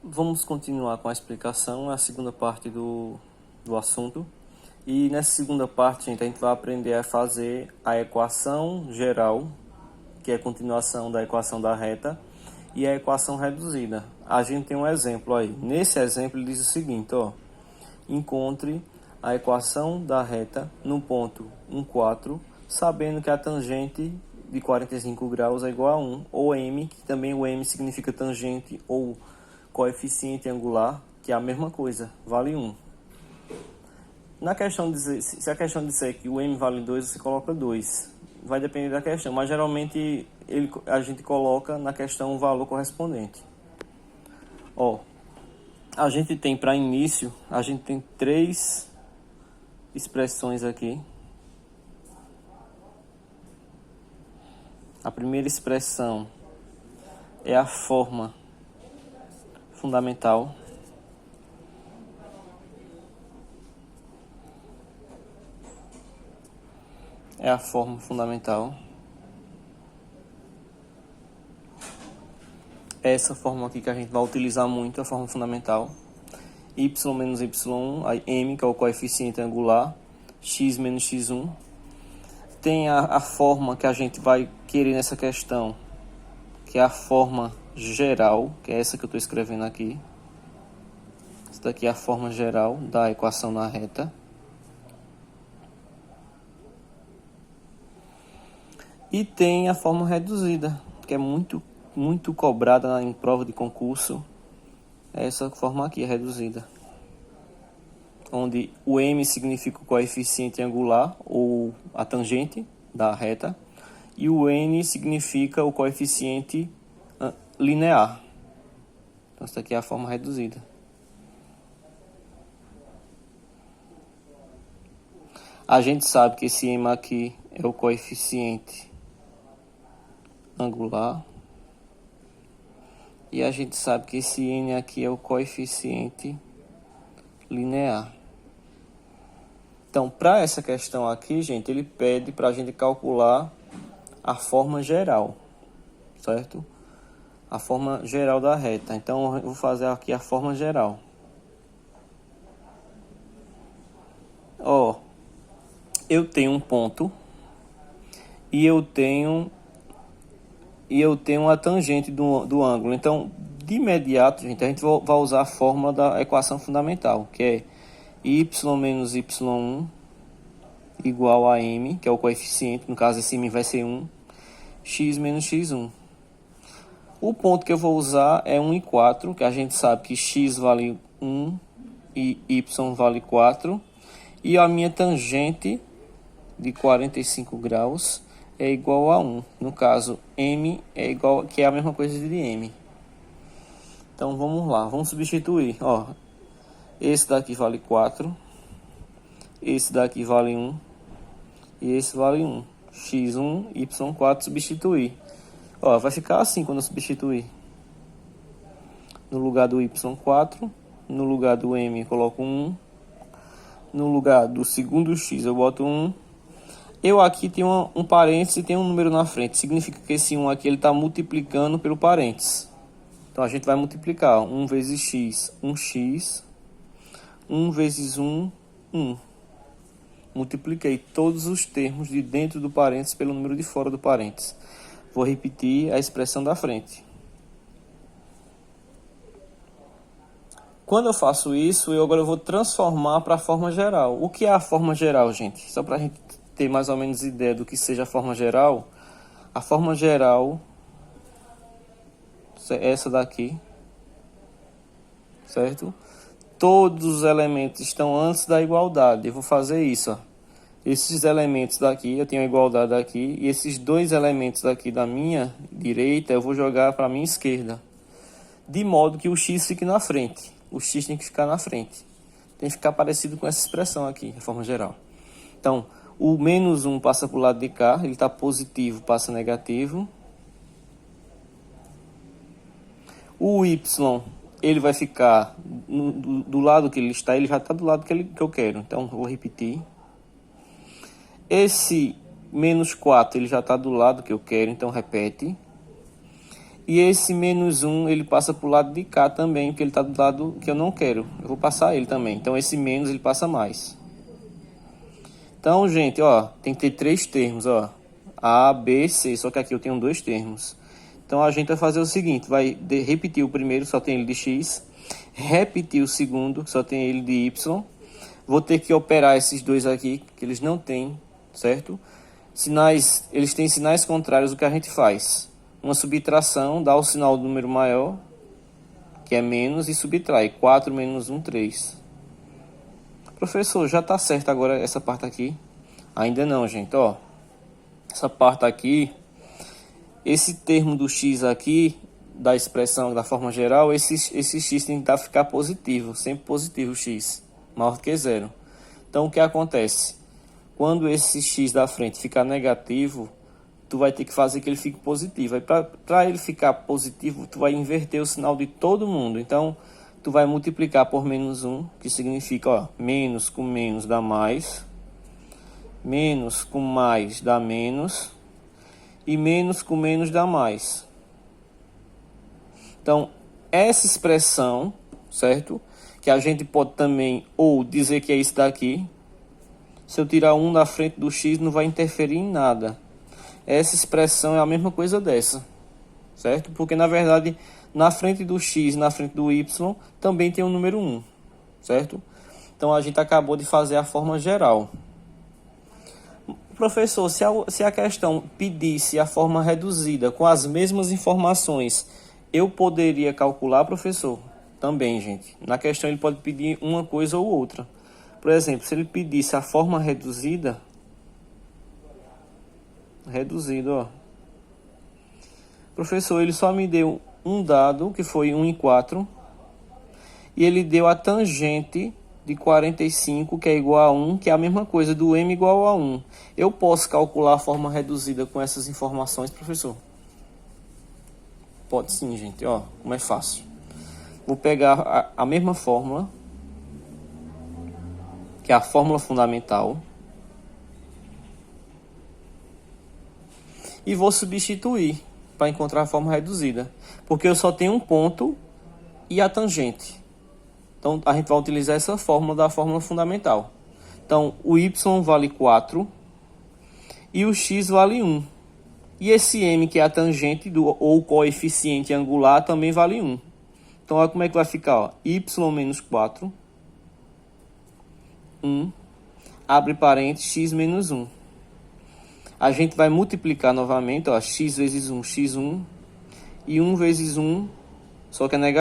Vamos continuar com a explicação, a segunda parte do assunto. E nessa segunda parte, gente, a gente vai aprender a fazer a equação geral, que é a continuação da equação da reta, e a equação reduzida. A gente tem um exemplo aí. Nesse exemplo, ele diz o seguinte, ó. Encontre a equação da reta no ponto 1, 4, sabendo que a tangente de 45 graus é igual a 1, ou m, que também o m significa tangente ou coeficiente angular, que é a mesma coisa, vale 1. Na questão dizer, se a questão disser que o m vale 2, você coloca 2. Vai depender da questão, mas geralmente a gente coloca na questão o valor correspondente. Ó, a gente tem para início, a gente tem 3 expressões aqui. A primeira expressão é a forma fundamental. É a forma fundamental. É essa forma aqui que a gente vai utilizar muito, a forma fundamental. Y menos y1, aí m, que é o coeficiente angular, x menos x1. Tem a forma que a gente vai querer nessa questão, que é a forma geral, que é essa que eu estou escrevendo aqui. Essa daqui é a forma geral da equação na reta. E tem a forma reduzida, que é muito cobrada em prova de concurso. É essa forma aqui, é reduzida. Onde o m significa o coeficiente angular, ou a tangente da reta, e o n significa o coeficiente linear. Então, essa aqui é a forma reduzida. A gente sabe que esse m aqui é o coeficiente angular. E a gente sabe que esse n aqui é o coeficiente linear. Então, para essa questão aqui, gente, ele pede para a gente calcular a forma geral, certo? A forma geral da reta. Então, eu vou fazer aqui a forma geral. Ó, eu tenho um ponto e eu tenho a tangente do ângulo. Então, de imediato, gente, a gente vai usar a fórmula da equação fundamental, que é y menos y1 igual a m, que é o coeficiente, no caso esse m vai ser 1, x menos x1. O ponto que eu vou usar é 1 e 4, que a gente sabe que x vale 1 e y vale 4. E a minha tangente de 45 graus é igual a 1. No caso, m é igual, que é a mesma coisa de m. Então, vamos lá, vamos substituir. Ó, esse daqui vale 4, esse daqui vale 1 e esse vale 1. x1, y4, substituir. Ó, vai ficar assim quando eu substituir. No lugar do y4, no lugar do m eu coloco 1, no lugar do segundo x eu boto 1. Eu aqui tenho um parênteses e tem um número na frente. Significa que esse 1 aqui está multiplicando pelo parênteses. Então, a gente vai multiplicar 1 vezes x, 1x. 1 vezes 1, 1. Multipliquei todos os termos de dentro do parênteses pelo número de fora do parênteses. Vou repetir a expressão da frente. Quando eu faço isso, agora eu vou transformar para a forma geral. O que é a forma geral, gente? Só para a gente ter mais ou menos ideia do que seja a forma geral. A forma geral é essa daqui, certo? Todos os elementos estão antes da igualdade. Eu vou fazer isso, ó. Esses elementos daqui, eu tenho a igualdade aqui, e esses dois elementos daqui da minha direita, eu vou jogar para a minha esquerda. De modo que o x fique na frente. O x tem que ficar na frente. Tem que ficar parecido com essa expressão aqui, de forma geral. Então, o menos 1 passa para o lado de cá, ele está positivo, passa negativo. O y, ele vai ficar do lado que ele está, ele já está do lado que eu quero. Então, vou repetir. Esse menos 4, ele já está do lado que eu quero, então repete. E esse menos 1, ele passa para o lado de cá também, porque ele está do lado que eu não quero. Eu vou passar ele também. Então, esse menos, ele passa mais. Então, gente, ó, tem que ter 3 termos, ó. A, B, C. Só que aqui eu tenho 2 termos. Então, a gente vai fazer o seguinte. Vai repetir o primeiro, só tem ele de X. Repetir o segundo, só tem ele de Y. Vou ter que operar esses dois aqui, que eles não têm, certo? Sinais, eles têm sinais contrários. O que a gente faz? Uma subtração, dá o sinal do número maior, que é menos, e subtrai. 4 menos 1, 3. Professor, já está certo agora essa parte aqui? Ainda não, gente, ó. Essa parte aqui, esse termo do x aqui, da expressão da forma geral, esse x tem que ficar positivo, sempre positivo o x, maior do que zero. Então, o que acontece? Quando esse x da frente ficar negativo, tu vai ter que fazer que ele fique positivo. Aí, para ele ficar positivo, tu vai inverter o sinal de todo mundo. Então, tu vai multiplicar por menos 1, que significa, ó, menos com menos dá mais, menos com mais dá menos, e menos com menos dá mais. Então, essa expressão, certo? Que a gente pode também ou dizer que é isso daqui. Se eu tirar 1 da frente do x, não vai interferir em nada. Essa expressão é a mesma coisa dessa, certo? Porque, na verdade, na frente do x, na frente do y, também tem o número 1, certo? Então, a gente acabou de fazer a forma geral. Professor, se a questão pedisse a forma reduzida com as mesmas informações, eu poderia calcular, professor? Também, gente. Na questão, ele pode pedir uma coisa ou outra. Por exemplo, se ele pedisse a forma reduzida, ó. Professor, ele só me deu um dado, que foi 1 e 4, e ele deu a tangente de 45, que é igual a 1, que é a mesma coisa do m igual a 1. Eu posso calcular a forma reduzida com essas informações, professor? Pode sim, gente. Ó, como é fácil. Vou pegar a mesma fórmula, que é a fórmula fundamental, e vou substituir para encontrar a forma reduzida, porque eu só tenho um ponto e a tangente. Então, a gente vai utilizar essa fórmula da fórmula fundamental. Então, o y vale 4 e o x vale 1. E esse m, que é a tangente ou coeficiente angular, também vale 1. Então, olha como é que vai ficar. Ó. Y menos 4, 1, abre parênteses, x menos 1. A gente vai multiplicar novamente, ó, x vezes 1, x1, e 1 vezes 1, só que é negativo.